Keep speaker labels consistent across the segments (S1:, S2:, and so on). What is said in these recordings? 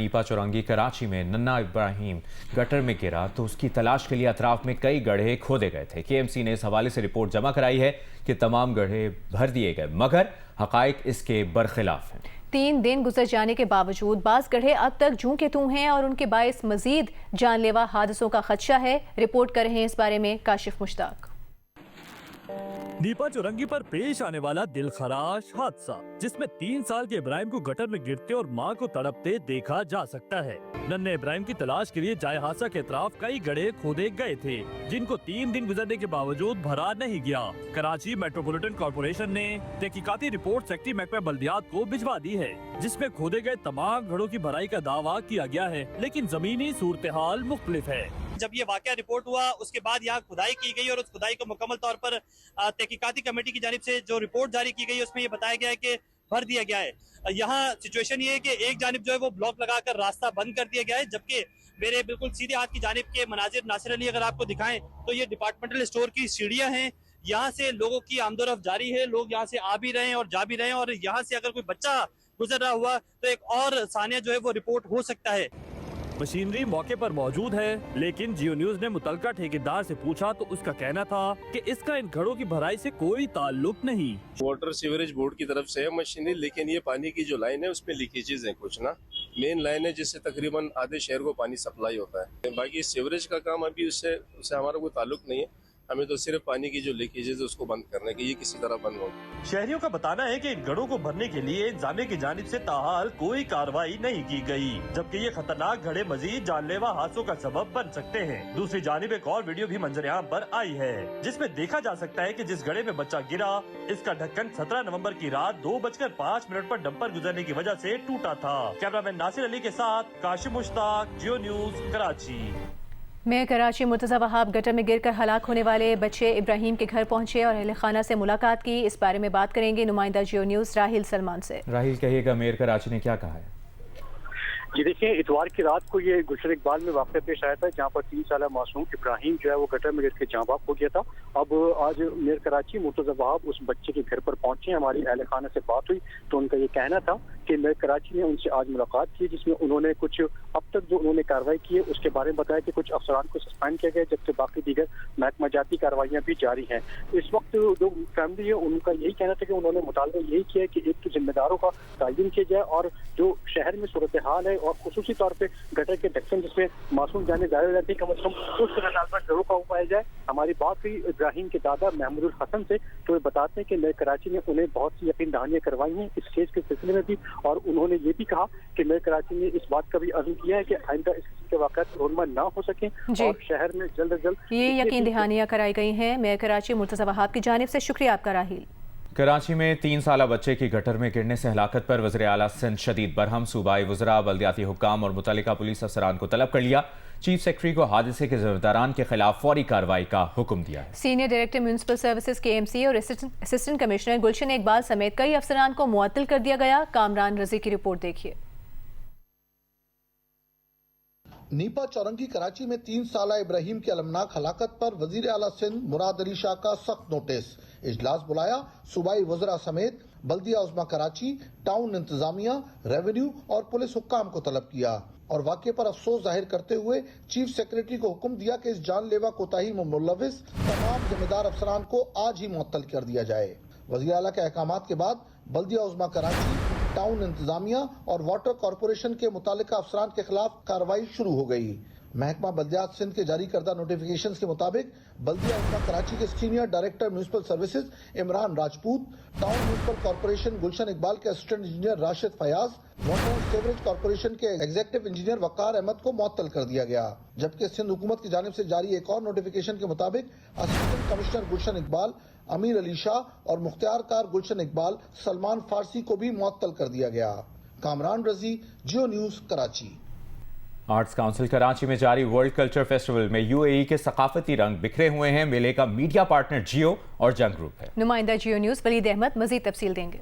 S1: NIPA چورنگی Karachi میں ننا ابراہیم gutter میں گرا تو اس کی تلاش کے لیے اطراف میں کئی گڑھے کھودے گئے تھے۔ کے ایم سی نے اس حوالے سے رپورٹ جمع کرائی ہے کہ تمام گڑھے بھر دیے گئے، مگر حقائق اس کے برخلاف ہیں۔
S2: 3 دن گزر جانے کے باوجود بعض گڑھے اب تک جوں کے توں ہیں اور ان کے باعث مزید جان لیوا حادثوں کا خدشہ ہے۔ رپورٹ کر رہے ہیں اس بارے میں کاشف مشتاق۔
S3: نیپا چورنگی پر پیش آنے والا دل خراش حادثہ، جس میں 3 سال کے ابراہیم کو گٹر میں گرتے اور ماں کو تڑپتے دیکھا جا سکتا ہے۔ ننھے ابراہیم کی تلاش کے لیے جائے حادثہ کے اطراف کئی گڑھے کھودے گئے تھے، جن کو 3 دن گزرنے کے باوجود بھرا نہیں گیا۔ کراچی میٹروپولیٹن کارپوریشن نے تحقیقاتی رپورٹ سیکٹری محکمہ بلدیات کو بھجوا دی ہے، جس میں کھودے گئے تمام گڑھوں کی بھرائی کا دعویٰ کیا گیا ہے، لیکن زمینی صورتحال مختلف ہے۔
S4: جب یہ واقعہ رپورٹ ہوا اس کے بعد یہاں کھدائی کی گئی اور اس کھدائی کو مکمل طور پر تحقیقاتی کمیٹی کی جانب سے جو رپورٹ جاری کی گئی اس میں یہ بتایا گیا ہے کہ بھر دیا گیا ہے۔ یہاں سچویشن یہ ہے کہ ایک جانب جو ہے وہ بلاک لگا کر راستہ بند کر دیا گیا ہے، جبکہ میرے بالکل سیدھے ہاتھ کی جانب کے مناظر ناصر علی اگر آپ کو دکھائیں تو یہ ڈپارٹمنٹل اسٹور کی سیڑھیاں ہیں، یہاں سے لوگوں کی آمد و رفت جاری ہے، لوگ یہاں سے آ بھی رہے ہیں اور جا بھی رہے ہیں، اور یہاں سے اگر کوئی بچہ گزر رہا ہوا تو ایک اور ثانیہ جو ہے وہ رپورٹ ہو سکتا ہے۔
S3: مشینری موقع پر موجود ہے، لیکن جیو نیوز نے متعلقہ ٹھیکیدار سے پوچھا تو اس کا کہنا تھا کہ اس کا ان گھروں کی بھرائی سے کوئی تعلق نہیں۔
S5: واٹر سیوریج بورڈ کی طرف سے ہے مشینری، لیکن یہ پانی کی جو لائن ہے اس میں لیکیجز ہیں کچھ نا، مین لائن ہے جس سے تقریباً آدھے شہر کو پانی سپلائی ہوتا ہے۔ باقی سیوریج کا کام ابھی اس سے ہمارا کوئی تعلق نہیں ہے، ہمیں تو صرف پانی کی جو لیکیجز ہے اس کو بند کرنے کی، یہ کسی طرح بند ہو۔
S3: شہریوں کا بتانا ہے کہ ان گڑھوں کو بھرنے کے لیے انتظامیہ کی جانب سے تاحال کوئی کارروائی نہیں کی گئی، جبکہ یہ خطرناک گڑھے مزید جان لیوا حادثوں کا سبب بن سکتے ہیں۔ دوسری جانب ایک اور ویڈیو بھی منظر عام پر آئی ہے، جس میں دیکھا جا سکتا ہے کہ جس گڑھے میں بچہ گرا اس کا ڈھکن 17 نومبر کی رات 2:05 پر ڈمپر گزرنے کی وجہ سے ٹوٹا تھا۔ کیمرامین ناصر علی کے ساتھ کاشف مشتاق، جیو نیوز، کراچی۔
S2: میں کراچی مرتضی وہاب گٹر میں گر کر ہلاک ہونے والے بچے ابراہیم کے گھر پہنچے اور اہل خانہ سے ملاقات کی۔ اس بارے میں بات کریں گے نمائندہ جیو نیوز راہیل سلمان سے۔
S1: راہیل، کہیے گا میئر کراچی نے کیا کہا ہے؟
S6: جی دیکھیں، اتوار کی رات کو یہ گلشن اقبال میں واقعہ پیش آیا تھا، جہاں پر 3 سالہ معصوم ابراہیم جو ہے وہ گٹر میں گر کے جاں بحق ہو گیا تھا۔ اب آج میئر کراچی مرتضی وہاب اس بچے کے گھر پر پہنچے، ہماری اہل خانہ سے بات ہوئی تو ان کا یہ کہنا تھا کہ میئر کراچی نے ان سے آج ملاقات کی، جس میں انہوں نے کچھ اب تک جو انہوں نے کارروائی کی ہے اس کے بارے میں بتایا کہ کچھ افسران کو سسپینڈ کیا گیا، جبکہ باقی دیگر محکمہ جاتی کارروائیاں بھی جاری ہیں۔ اس وقت جو فیملی ہے ان کا یہی کہنا تھا کہ انہوں نے مطالبہ یہی کیا ہے کہ ایک تو ذمہ داروں کا تعین کیا جائے، اور جو شہر میں صورتحال ہے اور خصوصی طور پہ گٹر کے ڈھکن جس میں معصوم جانیں ظاہر ہو جاتی ہے، کم از کم اس صورتحال پر ضرور قابو پایا جائے۔ ہماری بات ہوئی ابراہیم کے دادا محمود الحسن سے، تو وہ بتاتے ہیں کہ میئر کراچی نے انہیں بہت سی یقین دہانیاں کروائی ہیں اس کیس کے سلسلے میں بھی، اور انہوں نے یہ بھی کہا کہ میئر کراچی نے اس بات کا بھی عزم کیا ہے کہ آئندہ اس قسم کے واقعات رونما نہ ہو سکیں اور شہر میں جلد از جلد
S2: یہ یقین دہانیاں کرائی گئی ہیں میئر کراچی مرتضی وہاب کی جانب سے۔ شکریہ آپ کا راہیل۔
S1: کراچی میں 3 سالہ بچے کی گٹر میں گرنے سے ہلاکت پر وزیر اعلیٰ سندھ شدید برہم، صوبائی وزراء، بلدیاتی حکام اور متعلقہ پولیس افسران کو طلب کر لیا۔ چیف سیکرٹری کو حادثے کے ذمہ داران کے خلاف فوری کارروائی کا حکم دیا ہے۔
S2: سینئر ڈائریکٹر میونسپل سروسز کے ایم سی اور اسسٹنٹ کمشنر گلشن اقبال سمیت کئی افسران کو معطل کر دیا گیا۔ کامران رضی کی رپورٹ دیکھیے۔
S7: نیپا چورنگی کراچی میں 3 سالہ ابراہیم کی المناک ہلاکت پر وزیر اعلیٰ سندھ مراد علی شاہ کا سخت نوٹس، اجلاس بلایا، صوبائی وزراء سمیت بلدیہ عظمیٰ کراچی، ٹاؤن انتظامیہ، ریونیو اور پولیس حکام کو طلب کیا، اور واقعے پر افسوس ظاہر کرتے ہوئے چیف سیکرٹری کو حکم دیا کہ اس جان لیوا کوتاہی میں ملوث تمام ذمہ دار افسران کو آج ہی معطل کر دیا جائے۔ وزیر اعلیٰ کے احکامات کے بعد بلدیہ عظمیٰ کراچی، ٹاؤن انتظامیہ اور واٹر کارپوریشن کے متعلقہ افسران کے خلاف کارروائی شروع ہو گئی۔ محکمہ بلدیات سندھ کے جاری کردہ نوٹیفیکیشنز کے مطابق بلدیہ عظمیٰ کراچی کے senior director municipal services Imran Rajput, town municipal corporation Gulshan Iqbal کے assistant engineer Rashid Fayyaz, water and sewerage corporation کے ایگزیکٹو انجینئر وقار احمد کو معطل کر دیا گیا، جبکہ سندھ حکومت کی جانب سے جاری ایک اور نوٹیفیکیشن کے مطابق اسسٹنٹ کمشنر گلشن اقبال امیر علی شاہ اور مختار کار گلشن اقبال سلمان فارسی کو بھی معطل کر دیا گیا۔ Kamran Razi, Geo News, Karachi.
S1: Arts council Karachi میں جاری ورلڈ کلچر فیسٹیول میں یو اے ای کے ثقافتی رنگ بکھرے ہوئے ہیں۔ میلے کا میڈیا پارٹنر جیو اور جنگ گروپ ہے۔
S2: نمائندہ جیو نیوز ولید احمد مزید تفصیل دیں گے۔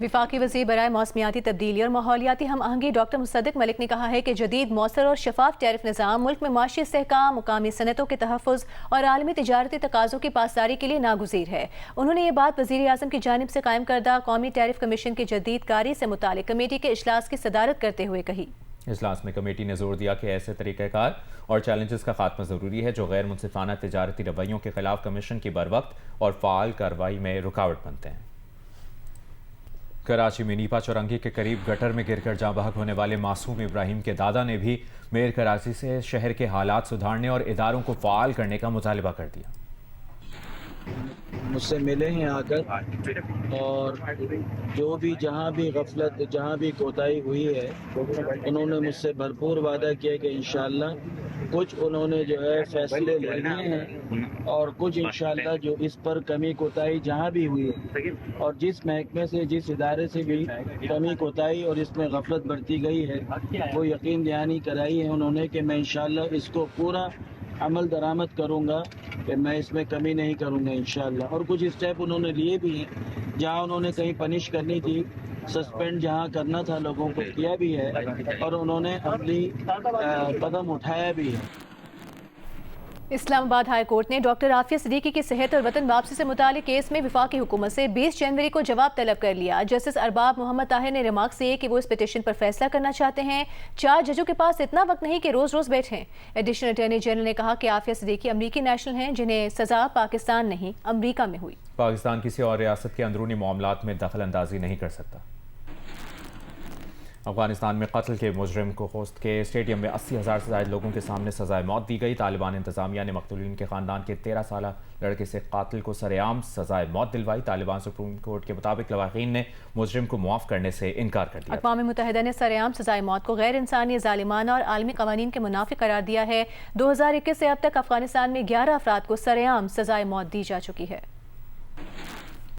S2: وفاقی وزیر برائے موسمیاتی تبدیلی اور ماحولیاتی ہم آہنگی ڈاکٹر مصدق ملک نے کہا ہے کہ جدید مؤثر اور شفاف ٹیرف نظام ملک میں معاشی استحکام، مقامی صنعتوں کے تحفظ اور عالمی تجارتی تقاضوں کی پاسداری کے لیے ناگزیر ہے۔ انہوں نے یہ بات وزیر اعظم کی جانب سے قائم کردہ قومی ٹیرف کمیشن کی جدید کاری سے متعلق کمیٹی کے اجلاس کی صدارت کرتے ہوئے کہی۔
S1: اجلاس میں کمیٹی نے زور دیا کہ ایسے طریقہ کار اور چیلنجز کا خاتمہ ضروری ہے جو غیر منصفانہ تجارتی رویوں کے خلاف کمیشن کی بروقت اور فعال کارروائی میں رکاوٹ بنتے ہیں۔ کراچی میں نیپا چورنگی کے قریب گٹر میں گر کر جاں بحق ہونے والے معصوم ابراہیم کے دادا نے بھی میئر کراچی سے شہر کے حالات سدھارنے اور اداروں کو فعال کرنے کا مطالبہ کر دیا۔
S8: مجھ سے ملے ہیں آ کر اور جو بھی جہاں بھی غفلت جہاں بھی کوتاہی ہوئی ہے انہوں نے مجھ سے بھرپور وعدہ کیا کہ انشاءاللہ کچھ انہوں نے جو ہے فیصلے لینے ہیں اور کچھ انشاءاللہ جو اس پر کمی کوتاہی جہاں بھی ہوئی ہے اور جس محکمے سے جس ادارے سے بھی کمی کوتاہی اور اس میں غفلت برتی گئی ہے وہ یقین دہانی کرائی ہے انہوں نے کہ میں انشاءاللہ اس کو پورا عمل درآمد کروں گا کہ میں اس میں کمی نہیں کروں گا انشاءاللہ۔ اور کچھ اسٹیپ انہوں نے لیے بھی ہیں جہاں انہوں نے کہیں پنش کرنی تھی، سسپینڈ جہاں کرنا تھا لوگوں کو کیا بھی ہے اور انہوں نے عملی قدم اٹھایا بھی ہے۔
S2: اسلام آباد ہائی کورٹ نے ڈاکٹر عافیہ صدیقی کی صحت اور وطن واپسی سے متعلق کیس میں وفاقی حکومت سے 20 جنوری کو جواب طلب کر لیا۔ جسٹس ارباب محمد طاہر نے ریمارکس دیے کہ وہ اس پٹیشن پر فیصلہ کرنا چاہتے ہیں۔ 4 ججوں کے پاس اتنا وقت نہیں کہ روز روز بیٹھیں۔ ایڈیشنل اٹارنی جنرل نے کہا کہ عافیہ صدیقی امریکی نیشنل ہیں جنہیں سزا پاکستان نہیں امریکہ میں ہوئی۔
S1: پاکستان کسی اور ریاست کے اندرونی معاملات میں دخل اندازی نہیں کر سکتا۔ افغانستان میں قتل کے مجرم کو خوست کے اسٹیڈیم میں 80,000 سے زائد لوگوں کے سامنے سزائے موت دی گئی۔ طالبان انتظامیہ نے مقتولین کے خاندان کے 13 سالہ لڑکے سے قاتل کو سر عام سزائے موت دلوائی۔ طالبان سپریم کورٹ کے مطابق لواحقین نے مجرم کو معاف کرنے سے انکار کر دیا۔
S2: اقوام متحدہ نے سر عام سزائے موت کو غیر انسانی، ظالمانہ اور عالمی قوانین کے منافی قرار دیا ہے۔ 2021 سے اب تک افغانستان میں 11 افراد کو سر عام سزائے موت دی جا چکی ہے۔